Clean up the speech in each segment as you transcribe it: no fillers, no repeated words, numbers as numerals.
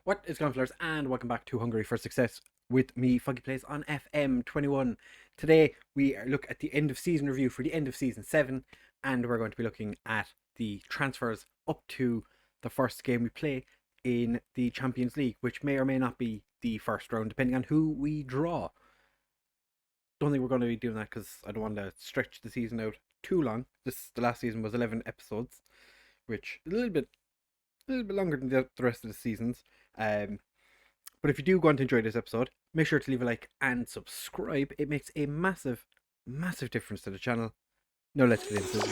What is going on, players, and welcome back to Hungary for Success with me, FoggyPlays, on FM21. Today we look at the end of season review for the end of season 7, and we're going to be looking at the transfers up to the first game we play in the Champions League, which may or may not be the first round, depending on who we draw. Don't think we're going to be doing that because I don't want to stretch the season out too long. The last season was 11 episodes, which is a little bit longer than the rest of the seasons. But if you do want to enjoy this episode, make sure to leave a like and subscribe. It makes a massive, massive difference to the channel. Now let's get into it.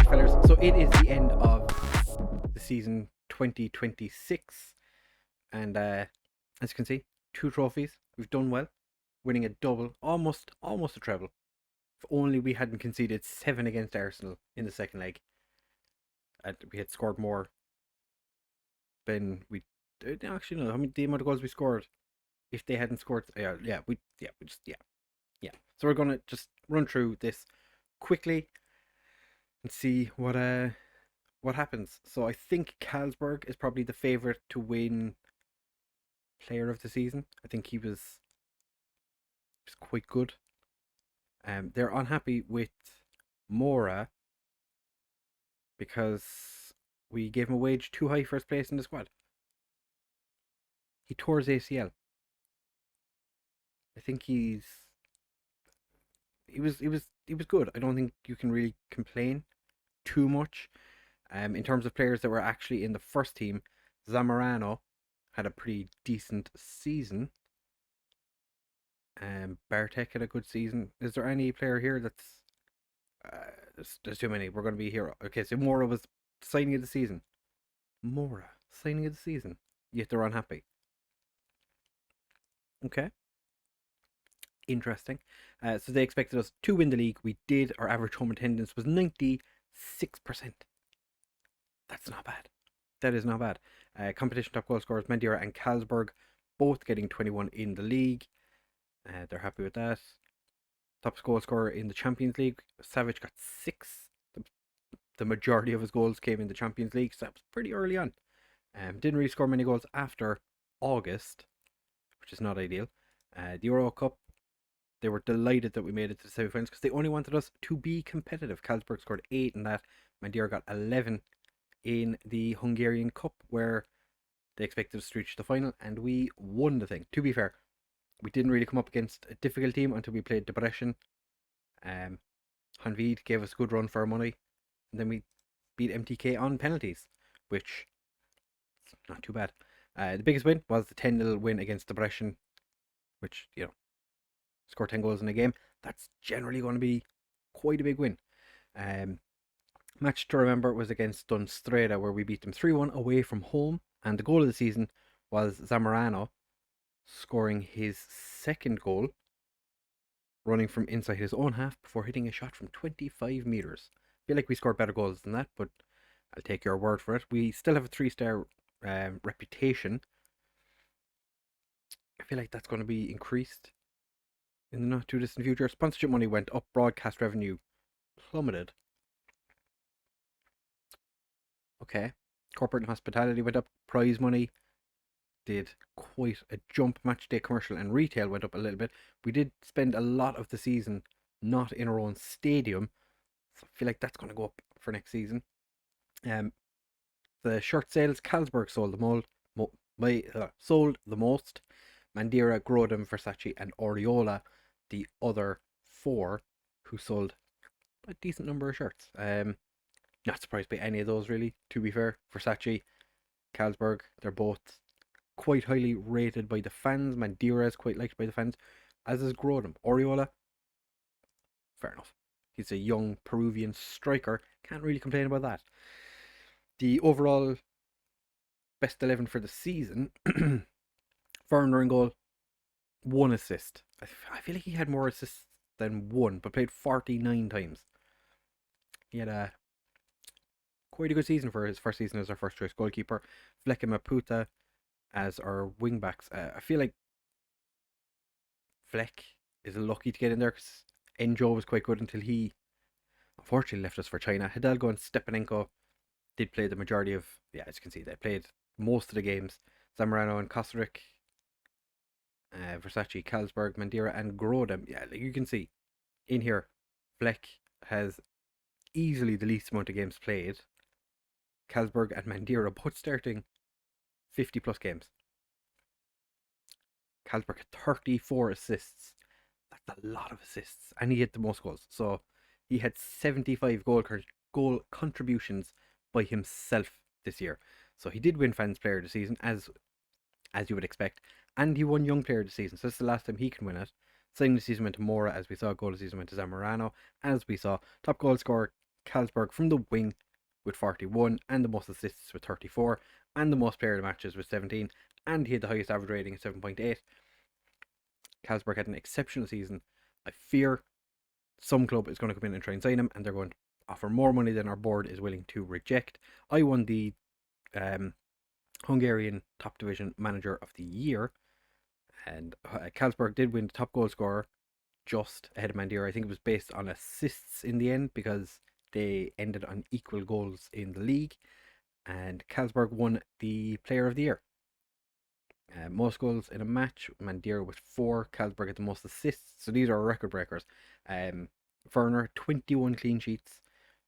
Fellas, so it is the end of the season 2026, and as you can see, 2 trophies. We've done well, winning a double, almost a treble. If only we hadn't conceded 7 against Arsenal in the second leg. And we had scored more than we actually no. I mean, the amount of goals we scored, if they hadn't scored, yeah. So we're gonna just run through this quickly and see what happens. So I think Carlsberg is probably the favorite to win Player of the Season. I think he was quite good. They're unhappy with Mora because we gave him a wage too high for his place in the squad. He tore his ACL. I think he was good. I don't think you can really complain too much. In terms of players that were actually in the first team, Zamorano had a pretty decent season. Bartek had a good season. Is there any player here that's there's too many. We're going to be here. Okay, so Mora was signing of the season. Yet they're unhappy. Okay. Interesting. So they expected us to win the league. We did. Our average home attendance was 96%. That's not bad. That is not bad. Competition top goal scorers, Madeira and Carlsberg, both getting 21 in the league. They're happy with that. Top goal scorer in the Champions League, Savage got 6. The majority of his goals came in the Champions League, so that was pretty early on. Didn't really score many goals after August, which is not ideal. The Euro Cup, they were delighted that we made it to the semi-finals because they only wanted us to be competitive. Carlsberg scored 8 in that. Madeira got 11 in the Hungarian Cup, where they expected us to reach the final, and we won the thing. To be fair, we didn't really come up against a difficult team until we played Debrecen. Hanvid gave us a good run for our money, and then we beat MTK on penalties, which is not too bad. The biggest win was the 10-0 win against Debrecen, which, score 10 goals in a game. That's generally going to be quite a big win. Match to remember was against Dunstreda, where we beat them 3-1 away from home, and the goal of the season was Zamorano scoring his second goal, running from inside his own half before hitting a shot from 25 metres. I feel like we scored better goals than that, but I'll take your word for it. We still have a 3-star reputation. I feel like that's going to be increased in the not too distant future. Sponsorship money went up, broadcast revenue plummeted. Okay. Corporate and hospitality went up, prize money did quite a jump. Match day commercial and retail went up a little bit. We did spend a lot of the season not in our own stadium, so I feel like that's going to go up for next season. The shirt sales, Carlsberg sold the most. Madeira, Grodem, Versace and Oriola, the other 4 who sold a decent number of shirts. Not surprised by any of those, really, to be fair. Versace, Carlsberg, they're both quite highly rated by the fans. Madeira is quite liked by the fans, as is Grodem. Oriola, fair enough. He's a young Peruvian striker. Can't really complain about that. The overall best 11 for the season, Werner in goal, 1 assist. I feel like he had more assists than 1, but played 49 times. He had quite a good season for his first season as our first choice goalkeeper. Fleck and Maputa as our wing backs. I feel like Fleck is lucky to get in there because Enjo was quite good until he unfortunately left us for China. Hidalgo and Stepanenko did play the majority of, as you can see, they played most of the games. Zamorano and Kosteric, Versace, Carlsberg, Mandira, and Grodem. Yeah, like you can see in here, Fleck has easily the least amount of games played. Carlsberg and Mandira both starting 50 plus games. Carlsberg had 34 assists. That's a lot of assists, and he hit the most goals. So he had 75 goal contributions by himself this year. So he did win Fans Player of the Season, as you would expect, and he won Young Player of the Season. So this is the last time he can win it. Signing the season went to Mora, as we saw. Goal of the season went to Zamorano, as we saw. Top goal scorer Carlsberg from the wing with 41, and the most assists with 34, and the most player of the matches with 17, and he had the highest average rating at 7.8. Carlsberg had an exceptional season. I fear some club is going to come in and try and sign him, and they're going to offer more money than our board is willing to reject. I won the Hungarian top division manager of the year, and Carlsberg did win the top goal scorer, just ahead of Mandira. I think it was based on assists in the end because they ended on equal goals in the league, and Carlsberg won the player of the year. Most goals in a match, Mandira with 4, Carlsberg had the most assists, so these are record breakers. Werner, 21 clean sheets,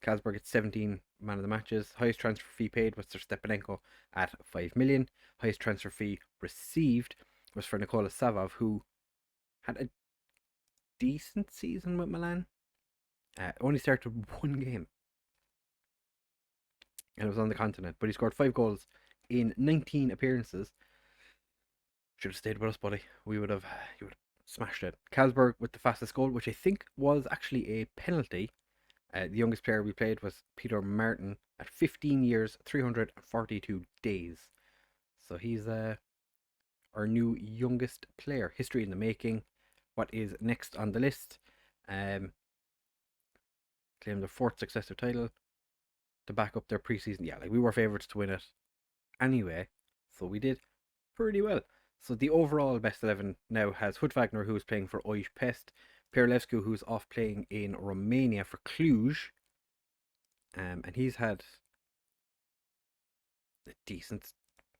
Carlsberg at 17 man of the matches. Highest transfer fee paid was for Stepanenko at 5 million. Highest transfer fee received was for Nikola Savov, who had a decent season with Milan. Only started one game, and it was on the continent, but he scored 5 goals in 19 appearances. Should have stayed with us, buddy. You would have smashed it. Carlsberg with the fastest goal, which I think was actually a penalty. The youngest player we played was Peter Martin at 15 years, 342 days. So he's our new youngest player. History in the making. What is next on the list? Claim their 4th successive title to back up their preseason. Yeah, like we were favourites to win it anyway, so we did pretty well. So the overall best 11 now has Hood Wagner, who is playing for Oish Pest, Perlescu, who's off playing in Romania for Cluj, and he's had a decent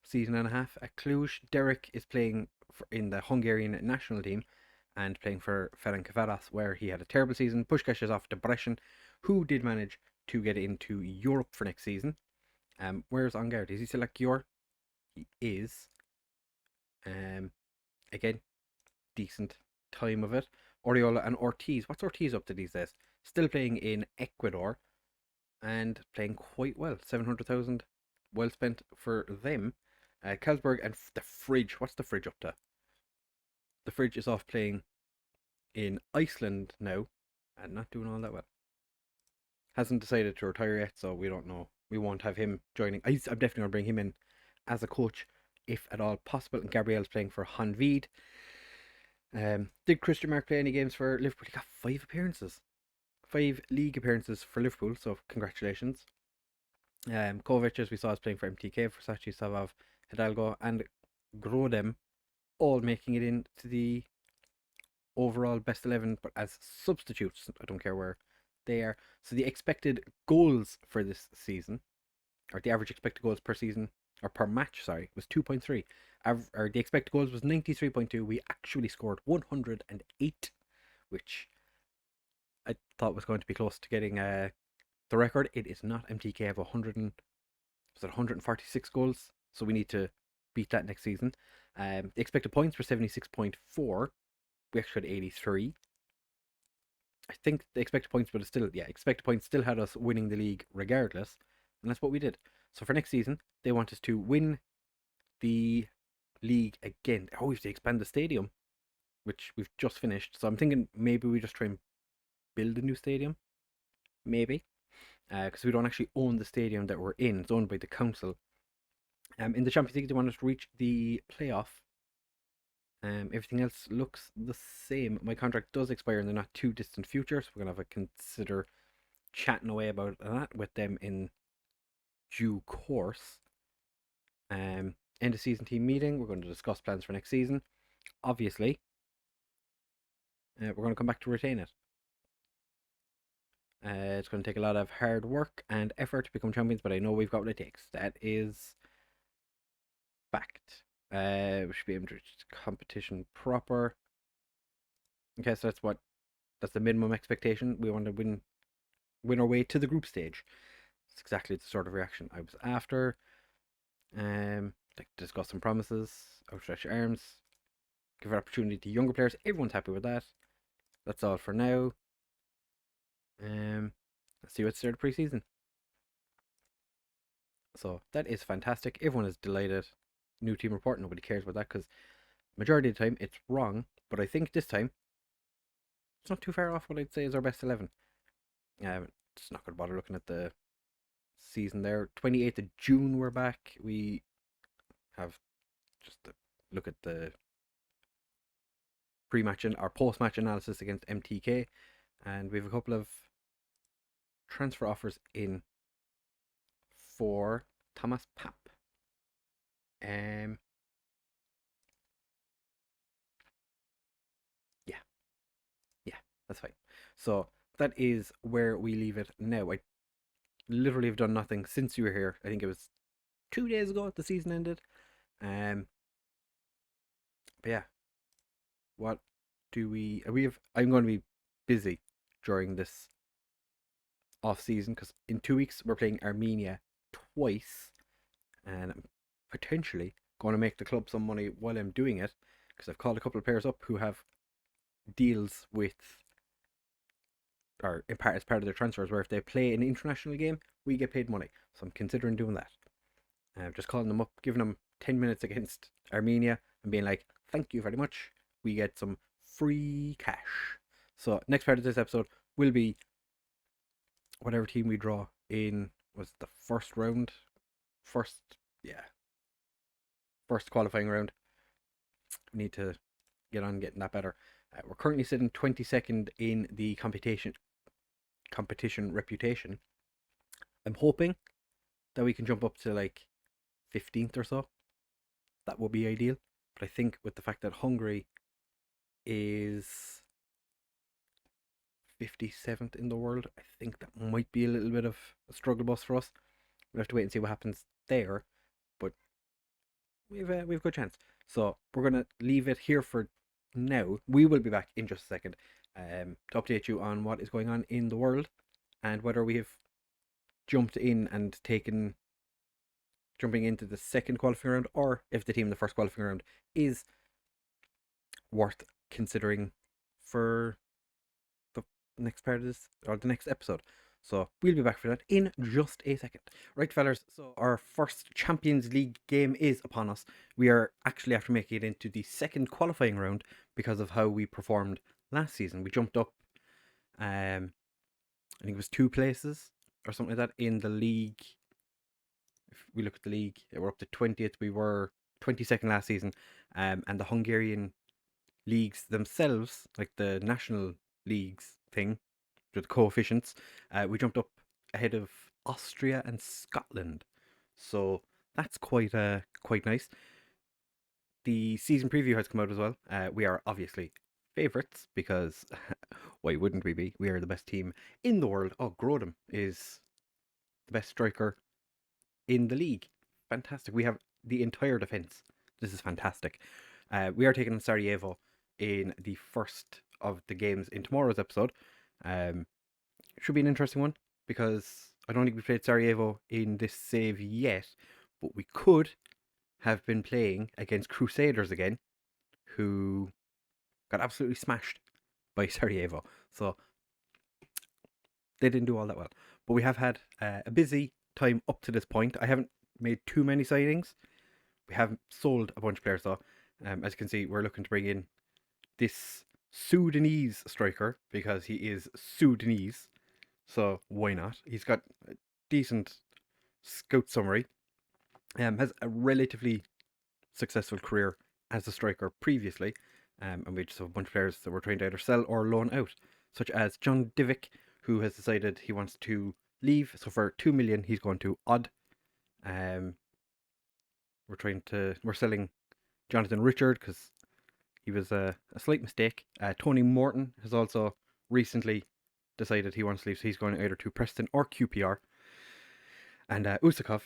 season and a half at Cluj. Derek is playing in the Hungarian national team and playing for Ferencváros, where he had a terrible season. Puskás is off to Brescia, who did manage to get into Europe for next season. Where's Ongard? Is he still at Gior? He is. Again, decent time of it. Oriola and Ortiz. What's Ortiz up to these days? Still playing in Ecuador and playing quite well. 700,000 well spent for them. Carlsberg and the Fridge. What's the Fridge up to? The Fridge is off playing in Iceland now and not doing all that well. Hasn't decided to retire yet, so we don't know. We won't have him joining. I'm definitely going to bring him in as a coach if at all possible. And Gabriel's playing for Hanvid. Did Christian Mark play any games for Liverpool? He got 5 appearances. 5 league appearances for Liverpool, so congratulations. Kovac, as we saw, is playing for MTK, Versace, Savov, Hidalgo, and Grodem, all making it into the overall best 11, but as substitutes. I don't care where they are. So the expected goals for this season, or the average expected goals per season, or per match, sorry, was 2.3. Or the expected goals was 93.2. We actually scored 108, which I thought was going to be close to getting the record. It is not. MTK have 146 goals, so we need to beat that next season. The expected points were 76.4. We actually had 83. I think the expected points would have still, expected points still had us winning the league regardless, and that's what we did. So for next season, they want us to win the league again. Oh, we have to expand the stadium, which we've just finished. So I'm thinking maybe we just try and build a new stadium, maybe, because we don't actually own the stadium that we're in. It's owned by the council. In the Champions League, they want us to reach the playoff. Everything else looks the same. My contract does expire in the not too distant future, so we're gonna have to consider chatting away about that with them in due course. End of season team meeting. We're going to discuss plans for next season. Obviously, we're going to come back to retain it. It's going to take a lot of hard work and effort to become champions, but I know we've got what it takes. That is fact. We should be able to competition proper. Okay, so that's the minimum expectation. We want to win our way to the group stage. It's exactly the sort of reaction I was after. Like discuss some promises, outstretch your arms, give an opportunity to younger players. Everyone's happy with that. That's all for now. Let's see what's started pre-season. So that is fantastic. Everyone is delighted. New team report. Nobody cares about that because majority of the time it's wrong. But I think this time it's not too far off what I'd say is our best 11. Just not going to bother looking at the season there. 28th of June we're back. We have just to look at the pre-match and our post-match analysis against MTK, and we have a couple of transfer offers in for Thomas Papp. Yeah, that's fine. So that is where we leave it now. I literally have done nothing since you were here. I think it was 2 days ago the season ended. But yeah, what do we have? I'm going to be busy during this off season because in 2 weeks we're playing Armenia twice, and I'm potentially going to make the club some money while I'm doing it because I've called a couple of players up who have deals with, or as part of their transfers, where if they play an international game, we get paid money. So I'm considering doing that. Just calling them up, giving them 10 minutes against Armenia, and being like, thank you very much. We get some free cash. So next part of this episode will be whatever team we draw in was the first round. First qualifying round. We need to get on getting that better. We're currently sitting 22nd in the competition reputation. I'm hoping that we can jump up to like 15th or so. That would be ideal. But I think with the fact that Hungary is 57th in the world, I think that might be a little bit of a struggle bus for us. We'll have to wait and see what happens there. But we've a good chance. So we're gonna leave it here for now. We will be back in just a second to update you on what is going on in the world and whether we have jumped in and jumping into the second qualifying round, or if the team in the first qualifying round is worth considering for the next part of this, or the next episode. So we'll be back for that in just a second. Right, fellas, so our first Champions League game is upon us. We are actually after making it into the second qualifying round because of how we performed last season. We jumped up, I think it was 2 places or something like that in the league. If we look at the league, we're up to 20th. We were 22nd last season. And the Hungarian leagues themselves, like the national leagues thing, with the coefficients, we jumped up ahead of Austria and Scotland. So that's quite nice. The season preview has come out as well. We are obviously favourites because why wouldn't we be? We are the best team in the world. Oh, Grodem is the best striker in the league. Fantastic. We have the entire defence. This is fantastic. We are taking on Sarajevo in the first of the games in tomorrow's episode. Should be an interesting one because I don't think we played Sarajevo in this save yet, but we could have been playing against Crusaders again, who got absolutely smashed by Sarajevo. So they didn't do all that well. But we have had a busy time up to this point. I haven't made too many signings. We have sold a bunch of players though. As you can see, we're looking to bring in this Sudanese striker because he is Sudanese. So why not? He's got a decent scout summary. Has a relatively successful career as a striker previously. And we just have a bunch of players that we're trying to either sell or loan out, such as John Divick, who has decided he wants to leave. So for 2 million, he's going to Odd. We're selling Jonathan Richard because he was a slight mistake. Tony Morton has also recently decided he wants to leave, so he's going either to Preston or QPR. And Usakov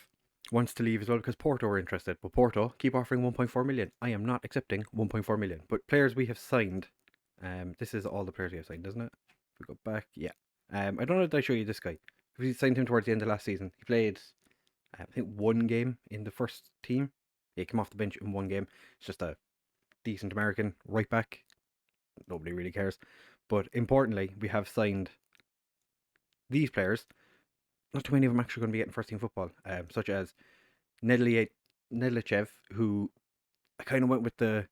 wants to leave as well because Porto are interested. But Porto keep offering 1.4 million. I am not accepting 1.4 million. But players we have signed, this is all the players we have signed, isn't it? If we go back, yeah. I don't know if I show you this guy. We signed him towards the end of last season. He played, I think, one game in the first team. He came off the bench in one game. It's just a decent American right back. Nobody really cares. But importantly, we have signed these players. Not too many of them actually going to be getting first team football, such as Nidalee Niglechev, who I kind of went with the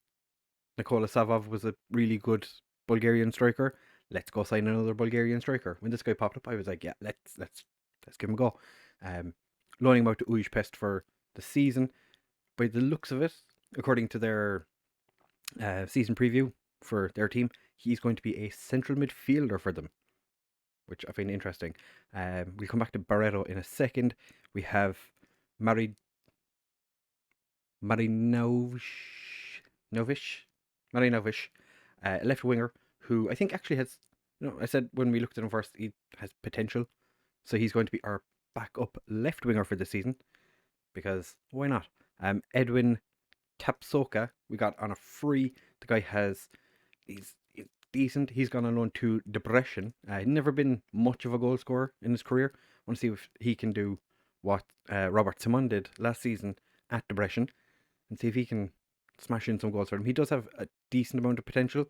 Nikola Savov was a really good Bulgarian striker. Let's go sign another Bulgarian striker. When this guy popped up, I was like, yeah, let's give him a go. Loaning him out to Ujpest for the season. By the looks of it, according to their season preview for their team, he's going to be a central midfielder for them, which I find interesting. We'll come back to Barreto in a second. We have Marinovic, a left winger who I think actually has, I said when we looked at him first, he has potential. So he's going to be our backup left winger for the season, because why not? Edwin Tapsoka, we got on a free. The guy he's decent. He's gone on loan to Debrecen. Never been much of a goal scorer in his career. I want to see if he can do what Robert Simon did last season at Debrecen, and see if he can smash in some goals for him. He does have a decent amount of potential,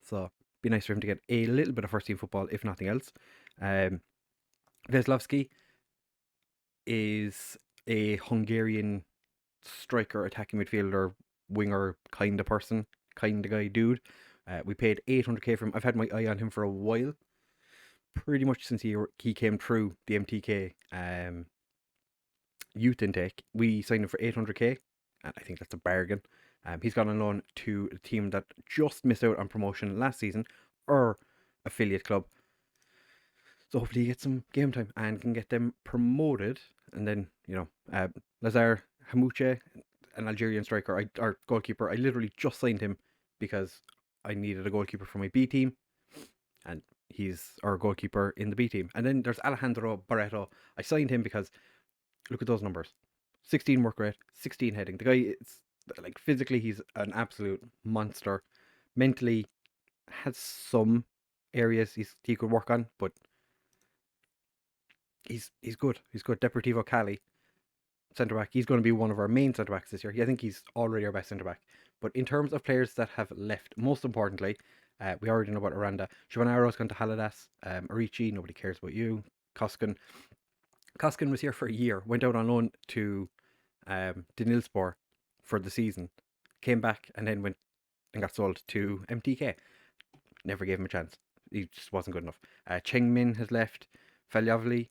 so it'd be nice for him to get a little bit of first team football, if nothing else. Veslovsky is a Hungarian striker, attacking midfielder, winger kind of person, kind of guy, dude. We paid 800k for him. I've had my eye on him for a while, pretty much since he came through the MTK youth intake. We signed him for 800k, and I think that's a bargain. He's gone on loan to a team that just missed out on promotion last season, or affiliate club. So hopefully he gets some game time and can get them promoted. And then, Lazar Hamouche, an Algerian striker, our goalkeeper, I literally just signed him because I needed a goalkeeper for my B team, and he's our goalkeeper in the B team. And then there's Alejandro Barreto. I signed him because look at those numbers: 16 work rate, 16 heading. The guy is like physically, he's an absolute monster. Mentally, has some areas he could work on, but he's good. He's good. Deportivo Cali, centre back. He's going to be one of our main centre backs this year. I think he's already our best centre back. But in terms of players that have left, most importantly, we already know about Aranda. Giovannaro's gone to Haladas. Arichi, nobody cares about you. Koskin was here for a year. Went out on loan to Denilspor for the season. Came back and then went and got sold to MTK. Never gave him a chance. He just wasn't good enough. Cheng Min has left. Faljavli,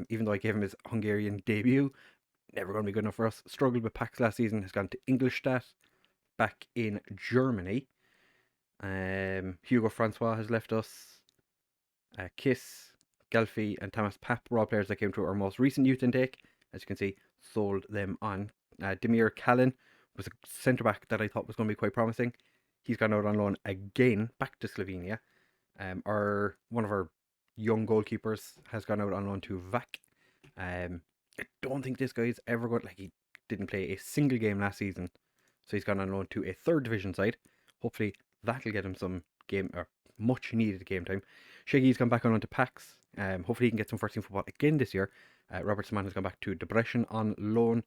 even though I gave him his Hungarian debut, never going to be good enough for us. Struggled with Pax last season, has gone to Ingolstadt, back in Germany. Hugo Francois has left us. Kiss, Galfi, and Thomas Papp were all players that came through our most recent youth intake. As you can see, sold them on. Demir Kalin was a centre back that I thought was going to be quite promising. He's gone out on loan again, back to Slovenia. One of our young goalkeepers has gone out on loan to VAC. I don't think this guy's ever got, he didn't play a single game last season, so he's gone on loan to a third division side. Hopefully that'll get him some game, or much needed game time. Shaggy's gone back on to Pax. Hopefully he can get some first team football again this year. Robert Saman has gone back to Debrecen on loan.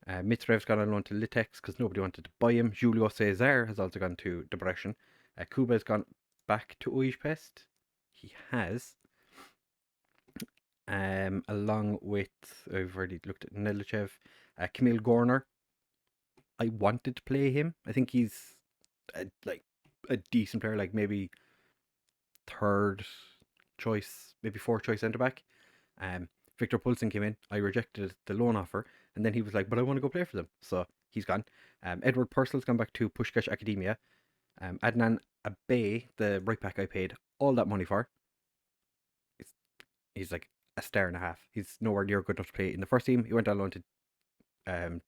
Mitrev's gone on loan to Litex because nobody wanted to buy him. Julio Cesar has also gone to Debrecen. Kuba has gone back to Ujpest. He has. Along with, I've already looked at Niglechev, Camille Gorner. I wanted to play him. I think he's a decent player, maybe third choice, maybe fourth choice centre back. Victor Poulsen came in. I rejected the loan offer, and then he was like, "But I want to go play for them," so he's gone. Edward Purcell's gone back to Pushkash Academia. Adnan Abe, the right back I paid all that money for, he's like a star and a half. He's nowhere near good enough to play in the first team. He went on loan to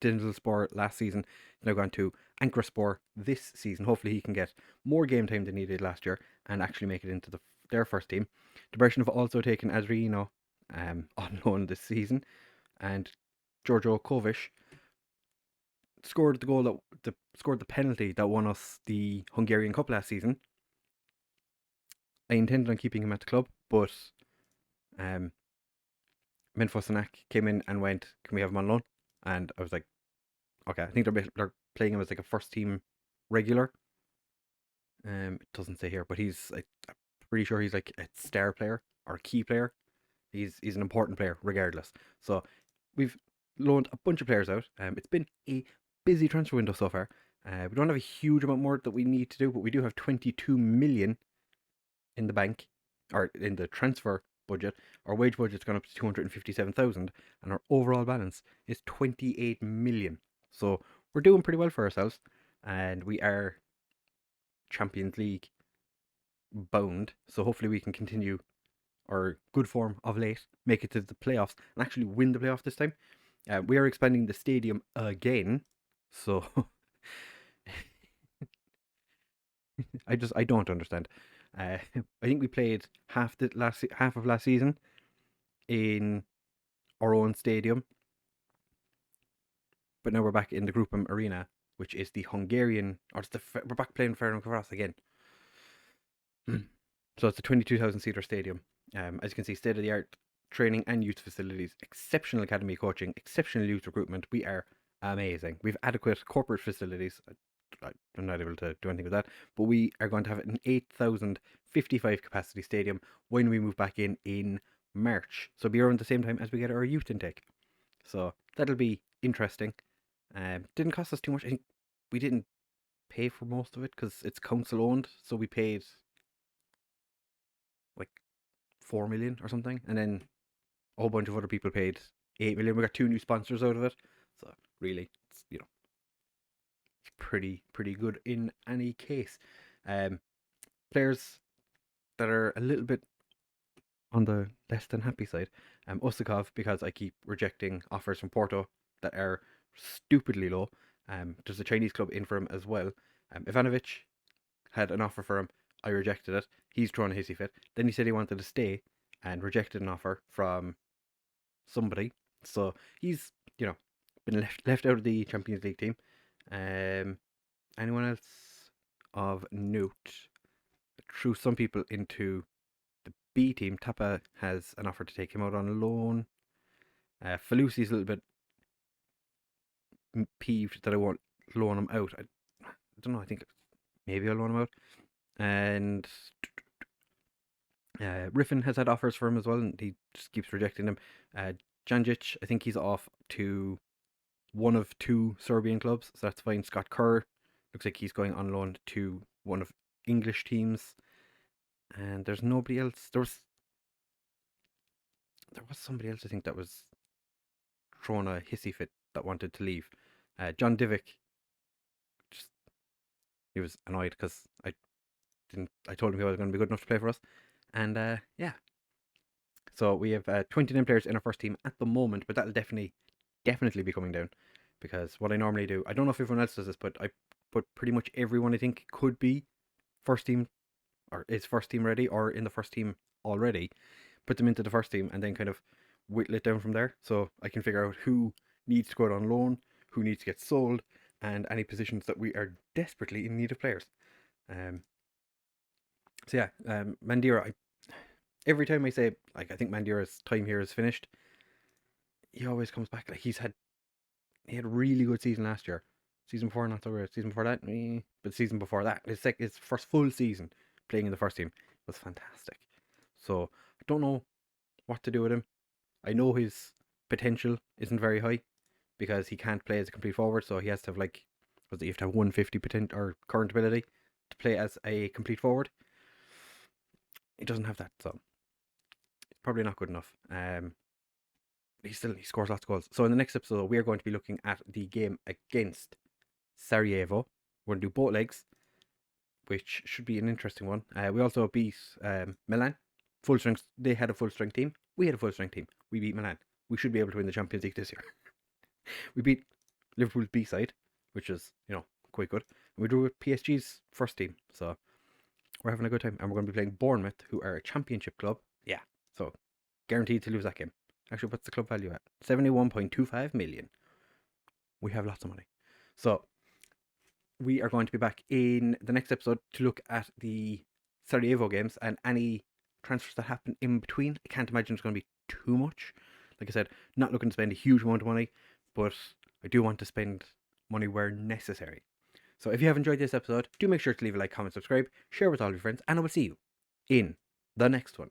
Dindelspor last season. He's now gone to Ankraspor this season. Hopefully he can get more game time than he did last year and actually make it into their first team. The Brighton have also taken FmGreeno on loan this season, and Giorgio Kovic scored the goal scored the penalty that won us the Hungarian Cup last season. I intended on keeping him at the club, but Menfosanak came in and went, "Can we have him on loan?" And I was like, "Okay." I think they're playing him as like a first team regular. It doesn't say here, but I'm pretty sure he's like a star player or a key player. He's an important player regardless. So we've loaned a bunch of players out. It's been a busy transfer window so far. We don't have a huge amount more that we need to do, but we do have 22 million in the bank, or in the transfer budget. Our wage budget's gone up to 257,000, and our overall balance is 28 million. So we're doing pretty well for ourselves, and we are Champions League bound. So hopefully we can continue our good form of late, make it to the playoffs, and actually win the playoff this time. We are expanding the stadium again, so I don't understand. I think we played half of last season in our own stadium, but now we're back in the Groupam Arena, which is the Hungarian, we're back playing FmGreeno again. So it's a 22,000 seater stadium. As you can see, state of the art training and youth facilities, exceptional academy coaching, exceptional youth recruitment. We are amazing. We've adequate corporate facilities. I'm not able to do anything with that, but we are going to have an 8,055 capacity stadium when we move back in March. So it'll be around the same time as we get our youth intake. So that'll be interesting. Didn't cost us too much. I think we didn't pay for most of it because it's council owned, so we paid like 4 million or something, and then a whole bunch of other people paid 8 million. We got 2 new sponsors out of it, so really, it's, it's pretty good in any case. Players that are a little bit on the less than happy side, Osakov, because I keep rejecting offers from Porto that are stupidly low. There's a Chinese club in for him as well. Ivanovic had an offer for him. I rejected it. He's thrown a hissy fit. Then he said he wanted to stay and rejected an offer from somebody. So he's, been left out of the Champions League team. Anyone else of note? Threw some people into the B team. Tapa has an offer to take him out on loan. Falusi's a little bit peeved that I won't loan him out. I don't know. I think maybe I'll loan him out. And Riffin has had offers for him as well, and he just keeps rejecting them. Janjic, I think he's off to one of 2 Serbian clubs, so that's fine. Scott Kerr looks like he's going on loan to one of English teams, and there's nobody else. There was somebody else I think that was throwing a hissy fit that wanted to leave. John Divick, he was annoyed because I told him he was going to be good enough to play for us, and yeah. So we have 29 players in our first team at the moment, but that'll definitely be coming down, because what I normally do, I don't know if everyone else does this, but I put pretty much everyone I think could be first team or is first team ready or in the first team already, put them into the first team and then kind of whittle it down from there, so I can figure out who needs to go out on loan, who needs to get sold, and any positions that we are desperately in need of players. So yeah, Mandira, every time I say, like, I think Mandira's time here is finished, he always comes back. Like, he had a really good season last year. Season before, not so great. Season before that, but season before that, his first full season playing in the first team was fantastic. So I don't know what to do with him. I know his potential isn't very high because he can't play as a complete forward, so he has to have you have to have 150 or current ability to play as a complete forward. He doesn't have that, so it's probably not good enough. He scores lots of goals. So in the next episode, we are going to be looking at the game against Sarajevo. We're going to do both legs, which should be an interesting one. We also beat Milan. Full strength. They had a full strength team. We had a full strength team. We beat Milan. We should be able to win the Champions League this year. We beat Liverpool's B side, which is quite good. And we drew with PSG's first team. So We're having a good time, and we're going to be playing Bournemouth, who are a championship club. Yeah, so guaranteed to lose that game. Actually, what's the club value at? 71.25 million. We have lots of money. So we are going to be back in the next episode to look at the Sarajevo games and any transfers that happen in between. I can't imagine it's going to be too much. Like I said, not looking to spend a huge amount of money, but I do want to spend money where necessary. So if you have enjoyed this episode, do make sure to leave a like, comment, subscribe, share with all your friends, and I will see you in the next one.